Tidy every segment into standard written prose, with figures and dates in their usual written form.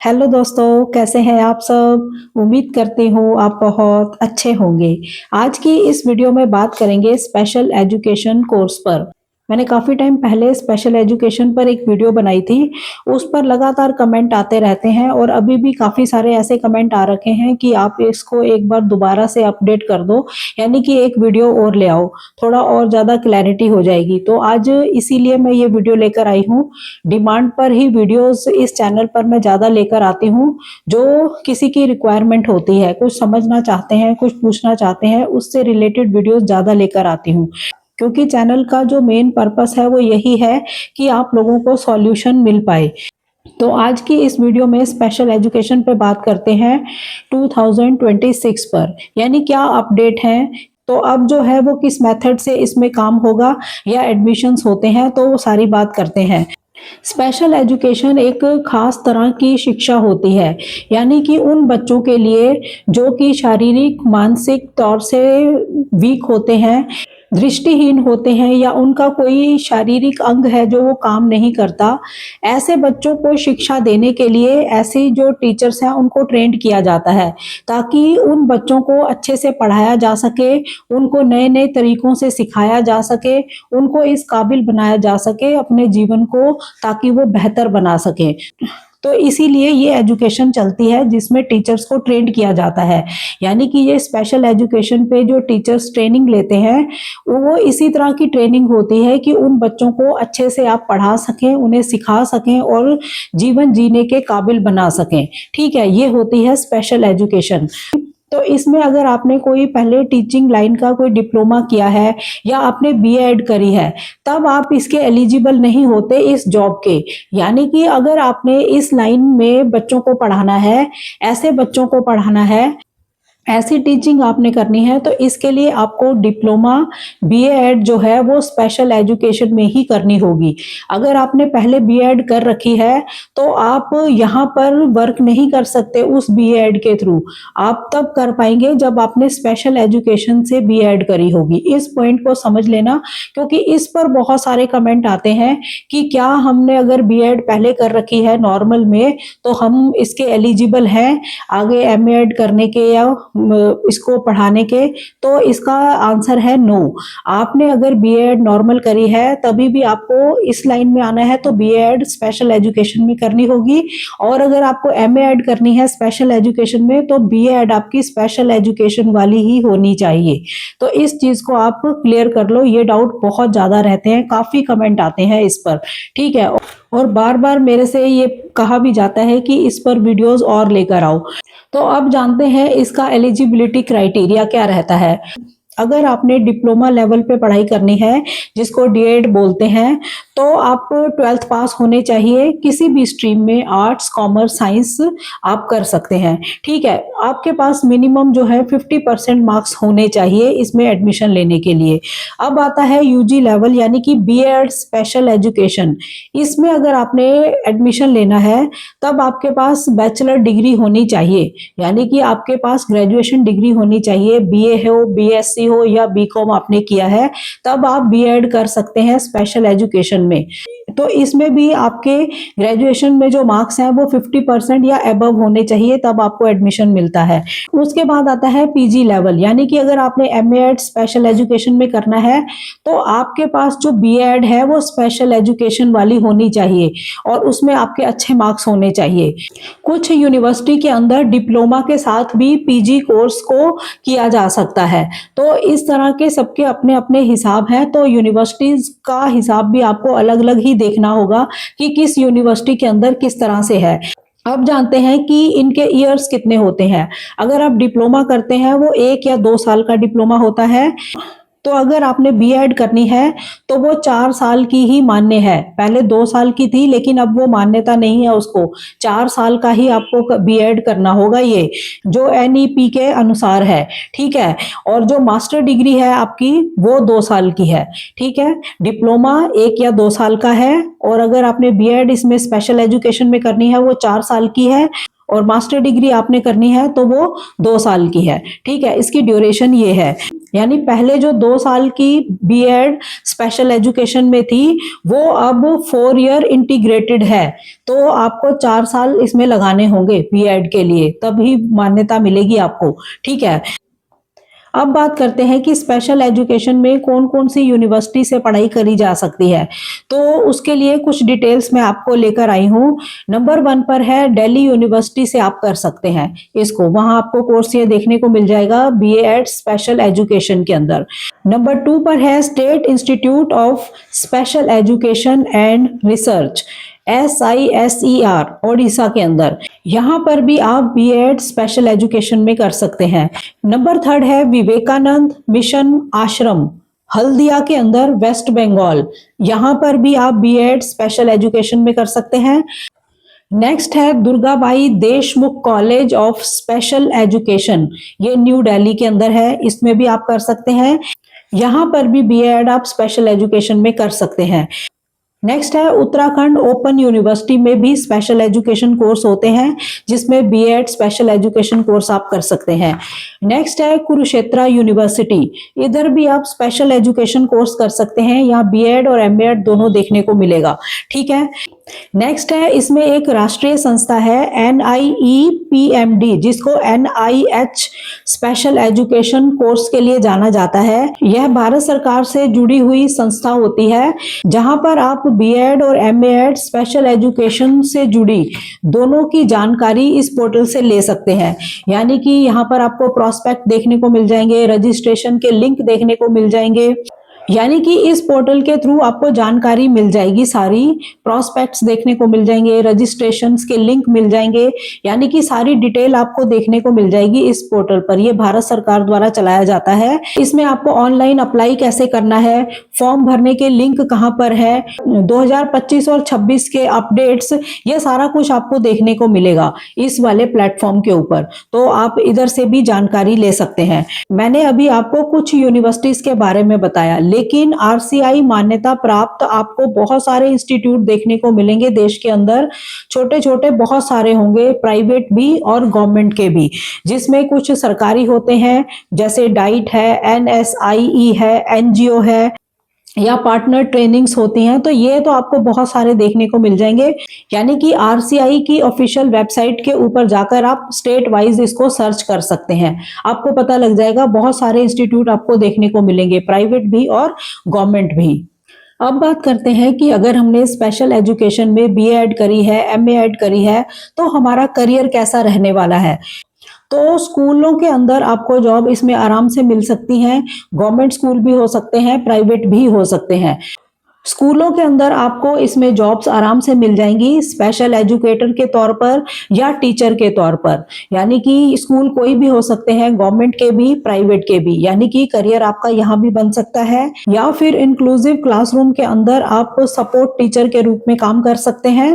Hello दोस्तों, कैसे हैं आप सब? उम्मीद करती हूँ आप बहुत अच्छे होंगे। आज की इस वीडियो में बात करेंगे स्पेशल एजुकेशन कोर्स पर। मैंने काफ़ी टाइम पहले स्पेशल एजुकेशन पर एक वीडियो बनाई थी। उस पर लगातार कमेंट आते रहते हैं और अभी भी काफ़ी सारे ऐसे कमेंट आ रखे हैं कि आप इसको एक बार दोबारा से अपडेट कर दो, यानी कि एक वीडियो और ले आओ, थोड़ा और ज़्यादा क्लैरिटी हो जाएगी। तो आज इसीलिए मैं ये वीडियो लेकर आई हूँ। डिमांड पर ही वीडियोस इस चैनल पर मैं ज़्यादा लेकर आती हूँ। जो किसी की रिक्वायरमेंट होती है, कुछ समझना चाहते हैं, कुछ पूछना चाहते हैं, उससे रिलेटेड वीडियोस ज़्यादा लेकर आती हूँ। क्योंकि चैनल का जो मेन पर्पस है वो यही है कि आप लोगों को सॉल्यूशन मिल पाए। तो आज की इस वीडियो में स्पेशल एजुकेशन पे बात करते हैं 2026 पर, यानी क्या अपडेट है। तो अब जो है वो किस मेथड से इसमें काम होगा या एडमिशन्स होते हैं, तो वो सारी बात करते हैं। स्पेशल एजुकेशन एक खास तरह की शिक्षा होती है, यानी कि उन बच्चों के लिए जो कि शारीरिक मानसिक तौर से वीक होते हैं, दृष्टिहीन होते हैं, या उनका कोई शारीरिक अंग है जो वो काम नहीं करता। ऐसे बच्चों को शिक्षा देने के लिए ऐसे जो टीचर्स हैं उनको ट्रेंड किया जाता है, ताकि उन बच्चों को अच्छे से पढ़ाया जा सके, उनको नए नए तरीकों से सिखाया जा सके, उनको इस काबिल बनाया जा सके अपने जीवन को, ताकि वो बेहतर बना सके। तो इसीलिए ये एजुकेशन चलती है जिसमें टीचर्स को ट्रेंड किया जाता है। यानी कि ये स्पेशल एजुकेशन पे जो टीचर्स ट्रेनिंग लेते हैं वो इसी तरह की ट्रेनिंग होती है कि उन बच्चों को अच्छे से आप पढ़ा सकें, उन्हें सिखा सकें और जीवन जीने के काबिल बना सकें। ठीक है, ये होती है स्पेशल एजुकेशन। तो इसमें अगर आपने कोई पहले टीचिंग लाइन का कोई डिप्लोमा किया है या आपने बीएड करी है, तब आप इसके एलिजिबल नहीं होते इस जॉब के। यानी कि अगर आपने इस लाइन में बच्चों को पढ़ाना है, ऐसे बच्चों को पढ़ाना है, ऐसी टीचिंग आपने करनी है, तो इसके लिए आपको डिप्लोमा बीएड जो है वो स्पेशल एजुकेशन में ही करनी होगी। अगर आपने पहले बीएड कर रखी है तो आप यहाँ पर वर्क नहीं कर सकते उस बीएड के थ्रू। आप तब कर पाएंगे जब आपने स्पेशल एजुकेशन से बीएड करी होगी। इस पॉइंट को समझ लेना, क्योंकि इस पर बहुत सारे कमेंट आते हैं कि क्या हमने अगर बीएड पहले कर रखी है नॉर्मल में तो हम इसके एलिजिबल हैं आगे एमएड करने के या इसको पढ़ाने के। तो इसका आंसर है नो। आपने अगर बीएड नॉर्मल करी है तभी भी आपको इस लाइन में आना है तो बीएड स्पेशल एजुकेशन में करनी होगी, और अगर आपको एमए ऐड करनी है स्पेशल एजुकेशन में तो बीएड आपकी स्पेशल एजुकेशन वाली ही होनी चाहिए। तो इस चीज को आप क्लियर कर लो, ये डाउट बहुत ज्यादा रहते हैं, काफी कमेंट आते हैं इस पर। ठीक है, और बार बार मेरे से ये कहा भी जाता है कि इस पर वीडियोस और लेकर आओ। तो अब जानते हैं इसका एलिजिबिलिटी क्राइटेरिया क्या रहता है। अगर आपने डिप्लोमा लेवल पे पढ़ाई करनी है, जिसको डीएड बोलते हैं, तो आप 12th पास होने चाहिए किसी भी स्ट्रीम में, आर्ट्स कॉमर्स साइंस आप कर सकते हैं। ठीक है, आपके पास मिनिमम जो है 50% मार्क्स होने चाहिए इसमें एडमिशन लेने के लिए। अब आता है यूजी लेवल, यानी कि बीएड स्पेशल एजुकेशन। इसमें अगर आपने एडमिशन लेना है तब आपके पास बैचलर डिग्री होनी चाहिए, यानी कि आपके पास ग्रेजुएशन डिग्री होनी चाहिए, बीए हो, बीएससी हो या बीकॉम आपने किया है, तब आप बीएड कर सकते हैं स्पेशल एजुकेशन में। तो इसमें भी आपके ग्रेजुएशन में जो मार्क्स हैं वो 50% या अबव होने चाहिए, तब आपको एडमिशन मिलता है। उसके बाद आता है पीजी लेवल, यानी कि अगर आपने एमए स्पेशल एजुकेशन में करना है तो आपके पास जो बीएड है वो स्पेशल एजुकेशन वाली होनी चाहिए और उसमें आपके अच्छे मार्क्स होने चाहिए। कुछ यूनिवर्सिटी के अंदर डिप्लोमा के साथ भी पीजी कोर्स को किया जा सकता है। तो इस तरह के सबके अपने अपने हिसाब हैं, तो यूनिवर्सिटीज का हिसाब भी आपको अलग अलग ही देखना होगा कि किस यूनिवर्सिटी के अंदर किस तरह से है। अब जानते हैं कि इनके ईयर्स कितने होते हैं। अगर आप डिप्लोमा करते हैं वो 1 या 2 साल का डिप्लोमा होता है। तो अगर आपने बीएड करनी है तो वो 4 साल की ही मान्य है। पहले 2 साल की थी लेकिन अब वो मान्यता नहीं है उसको, 4 साल का ही आपको बीएड करना होगा, ये जो एनईपी के अनुसार है। ठीक है, और जो मास्टर डिग्री है आपकी वो 2 साल की है। ठीक है, डिप्लोमा 1 या 2 साल का है, और अगर आपने बीएड इसमें स्पेशल एजुकेशन में करनी है वो 4 साल की है, और मास्टर डिग्री आपने करनी है तो वो 2 साल की है। ठीक है, इसकी ड्यूरेशन ये है, यानी पहले जो 2 साल की बीएड स्पेशल एजुकेशन में थी वो अब 4 ईयर इंटीग्रेटेड है, तो आपको 4 साल इसमें लगाने होंगे बीएड के लिए, तभी मान्यता मिलेगी आपको। ठीक है, अब बात करते हैं कि स्पेशल एजुकेशन में कौन कौन सी यूनिवर्सिटी से पढ़ाई करी जा सकती है। तो उसके लिए कुछ डिटेल्स मैं आपको लेकर आई हूँ। नंबर 1 पर है दिल्ली यूनिवर्सिटी से आप कर सकते हैं इसको, वहां आपको कोर्स ये देखने को मिल जाएगा बीएड स्पेशल एजुकेशन के अंदर। नंबर 2 पर है state institute of special education and research, SISER, Odisha के अंदर, यहाँ पर भी आप बीएड स्पेशल एजुकेशन में कर सकते हैं। नंबर 3 है विवेकानंद मिशन आश्रम, हल्दिया के अंदर, वेस्ट बंगाल, यहाँ पर भी आप बीएड स्पेशल एजुकेशन में कर सकते हैं। नेक्स्ट है Durgabai Deshmukh college of special education, ये न्यू दिल्ली के अंदर है, इसमें भी आप कर सकते हैं। यहाँ पर भी बीएड आप स्पेशल एजुकेशन में कर सकते हैं। नेक्स्ट है उत्तराखंड ओपन यूनिवर्सिटी में भी स्पेशल एजुकेशन कोर्स होते हैं, जिसमें बीएड स्पेशल एजुकेशन कोर्स आप कर सकते हैं। नेक्स्ट है कुरुक्षेत्र यूनिवर्सिटी, इधर भी आप स्पेशल एजुकेशन कोर्स कर सकते हैं, यहाँ बीएड और एमएड दोनों देखने को मिलेगा। ठीक है, नेक्स्ट है इसमें एक राष्ट्रीय संस्था है NIEPMD, जिसको NIH स्पेशल एजुकेशन कोर्स के लिए जाना जाता है। यह भारत सरकार से जुड़ी हुई संस्था होती है, जहां पर आप बीएड और एमएड स्पेशल एजुकेशन से जुड़ी दोनों की जानकारी इस पोर्टल से ले सकते हैं। यानी कि यहाँ पर आपको प्रोस्पेक्ट देखने को मिल जाएंगे, रजिस्ट्रेशन के लिंक देखने को मिल जाएंगे, यानी कि इस पोर्टल के थ्रू आपको जानकारी मिल जाएगी, सारी प्रोस्पेक्ट्स देखने को मिल जाएंगे, रजिस्ट्रेशंस के लिंक मिल जाएंगे, यानी कि सारी डिटेल आपको देखने को मिल जाएगी इस पोर्टल पर। ये भारत सरकार द्वारा चलाया जाता है। इसमें आपको ऑनलाइन अप्लाई कैसे करना है, फॉर्म भरने के लिंक कहाँ पर है, 2025 और 26 के अपडेट्स, ये सारा कुछ आपको देखने को मिलेगा इस वाले प्लेटफॉर्म के ऊपर, तो आप इधर से भी जानकारी ले सकते हैं। मैंने अभी आपको कुछ यूनिवर्सिटीज के बारे में बताया, लेकिन RCI मान्यता प्राप्त आपको बहुत सारे इंस्टीट्यूट देखने को मिलेंगे देश के अंदर, छोटे छोटे बहुत सारे होंगे, प्राइवेट भी और गवर्नमेंट के भी, जिसमें कुछ सरकारी होते हैं जैसे डाइट है, NSIE है, NGO है, या पार्टनर ट्रेनिंग्स होती हैं। तो ये तो आपको बहुत सारे देखने को मिल जाएंगे, यानी कि RCI की ऑफिशियल वेबसाइट के ऊपर जाकर आप स्टेट वाइज इसको सर्च कर सकते हैं, आपको पता लग जाएगा। बहुत सारे इंस्टीट्यूट आपको देखने को मिलेंगे, प्राइवेट भी और गवर्नमेंट भी। अब बात करते हैं कि अगर हमने स्पेशल एजुकेशन में BEd करी है, MAed करी है, तो हमारा करियर कैसा रहने वाला है। तो स्कूलों के अंदर आपको जॉब इसमें आराम से मिल सकती है, गवर्नमेंट स्कूल भी हो सकते हैं, प्राइवेट भी हो सकते हैं। स्कूलों के अंदर आपको इसमें जॉब्स आराम से मिल जाएंगी, स्पेशल एजुकेटर के तौर पर या टीचर के तौर पर, यानी कि स्कूल कोई भी हो सकते हैं, गवर्नमेंट के भी, प्राइवेट के भी, यानी कि करियर आपका यहाँ भी बन सकता है। या फिर इंक्लूसिव क्लासरूम के अंदर आप सपोर्ट टीचर के रूप में काम कर सकते हैं।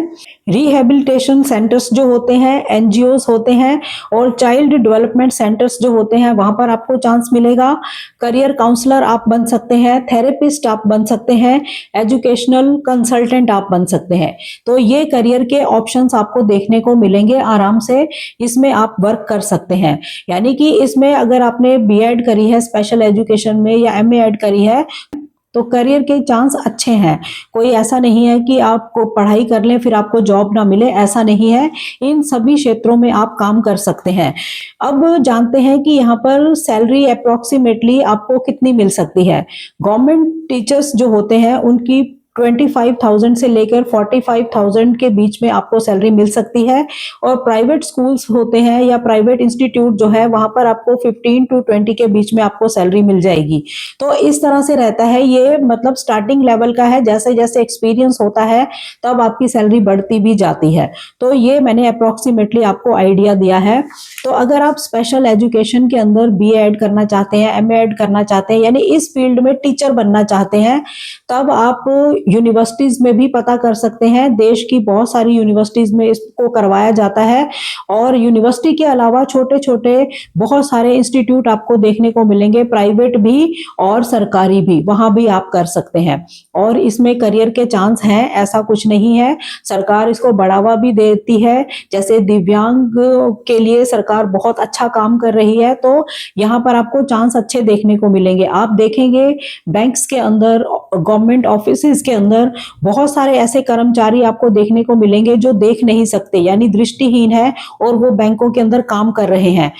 रिहेबिलिटेशन सेंटर्स जो होते हैं, NGOs होते हैं, और चाइल्ड डेवलपमेंट सेंटर्स जो होते हैं, वहां पर आपको चांस मिलेगा। करियर काउंसलर आप बन सकते हैं, थेरेपिस्ट आप बन सकते हैं, एजुकेशनल कंसल्टेंट आप बन सकते हैं। तो ये करियर के ऑप्शंस आपको देखने को मिलेंगे आराम से, इसमें आप वर्क कर सकते हैं। यानी कि इसमें अगर आपने BEd करी है स्पेशल एजुकेशन में या MAed करी है, तो करियर के चांस अच्छे हैं। कोई ऐसा नहीं है कि आपको पढ़ाई कर लें फिर आपको जॉब ना मिले, ऐसा नहीं है। इन सभी क्षेत्रों में आप काम कर सकते हैं। अब जानते हैं कि यहाँ पर सैलरी अप्रोक्सीमेटली आपको कितनी मिल सकती है। गवर्नमेंट टीचर्स जो होते हैं उनकी 25,000 से लेकर 45,000 के बीच में आपको सैलरी मिल सकती है, और प्राइवेट स्कूल्स होते हैं या प्राइवेट इंस्टीट्यूट जो है वहां पर आपको 15 to 20 के बीच में आपको सैलरी मिल जाएगी। तो इस तरह से रहता है ये, मतलब स्टार्टिंग लेवल का है, जैसे जैसे एक्सपीरियंस होता है तब आपकी सैलरी बढ़ती भी जाती है। तो ये मैंने अप्रोक्सीमेटली आपको आइडिया दिया है। तो अगर आप स्पेशल एजुकेशन के अंदर BA ऐड करना चाहते हैं, MA ऐड करना चाहते हैं, यानी इस फील्ड में टीचर बनना चाहते हैं, तब आप यूनिवर्सिटीज में भी पता कर सकते हैं। देश की बहुत सारी यूनिवर्सिटीज में इसको करवाया जाता है और यूनिवर्सिटी के अलावा छोटे छोटे बहुत सारे इंस्टीट्यूट आपको देखने को मिलेंगे, प्राइवेट भी और सरकारी भी, वहां भी आप कर सकते हैं और इसमें करियर के चांस हैं, ऐसा कुछ नहीं है। सरकार इसको बढ़ावा भी देती है, जैसे दिव्यांग के लिए सरकार बहुत अच्छा काम कर रही है, तो यहाँ पर आपको चांस अच्छे देखने को मिलेंगे। आप देखेंगे बैंक्स के अंदर, गवर्नमेंट ऑफिसेज के अंदर बहुत सारे ऐसे कर्मचारी आपको देखने को मिलेंगे जो देख नहीं सकते, यानी दृष्टिहीन है और वो बैंकों के अंदर काम कर रहे हैं।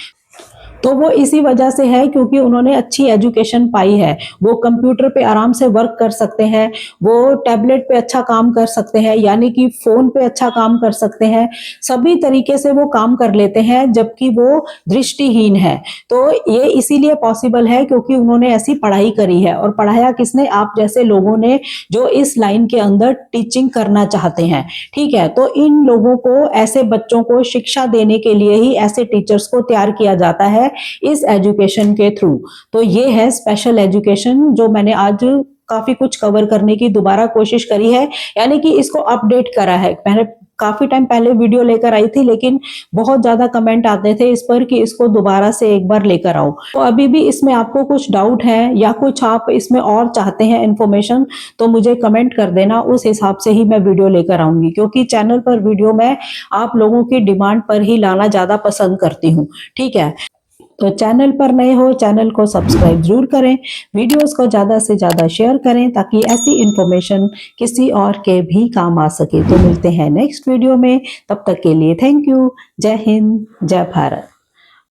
तो वो इसी वजह से है क्योंकि उन्होंने अच्छी एजुकेशन पाई है। वो कंप्यूटर पे आराम से वर्क कर सकते हैं, वो टैबलेट पे अच्छा काम कर सकते हैं, यानी कि फोन पे अच्छा काम कर सकते हैं, सभी तरीके से वो काम कर लेते हैं, जबकि वो दृष्टिहीन है। तो ये इसीलिए पॉसिबल है क्योंकि उन्होंने ऐसी पढ़ाई करी है। और पढ़ाया किसने? आप जैसे लोगों ने, जो इस लाइन के अंदर टीचिंग करना चाहते हैं। ठीक है, तो इन लोगों को, ऐसे बच्चों को शिक्षा देने के लिए ही ऐसे टीचर्स को तैयार किया जाता है इस एजुकेशन के थ्रू। तो ये है स्पेशल एजुकेशन, जो मैंने आज काफी कुछ कवर करने की दोबारा कोशिश करी है, यानी कि इसको अपडेट करा है। मैंने काफी टाइम पहले वीडियो लेकर आई थी, लेकिन बहुत ज्यादा कमेंट आते थे इस पर कि इसको दोबारा से एक बार लेकर आओ। तो अभी भी इसमें आपको कुछ डाउट है या कुछ आप इसमें और चाहते हैं इंफॉर्मेशन, तो मुझे कमेंट कर देना, उस हिसाब से ही मैं वीडियो लेकर आऊंगी। क्योंकि चैनल पर वीडियो मैं आप लोगों की डिमांड पर ही लाना ज्यादा पसंद करती हूँ। ठीक है, तो चैनल पर नए हो, चैनल को सब्सक्राइब जरूर करें, वीडियोस को ज़्यादा से ज़्यादा शेयर करें ताकि ऐसी इंफॉर्मेशन किसी और के भी काम आ सके। तो मिलते हैं नेक्स्ट वीडियो में, तब तक के लिए थैंक यू। जय हिंद, जय भारत।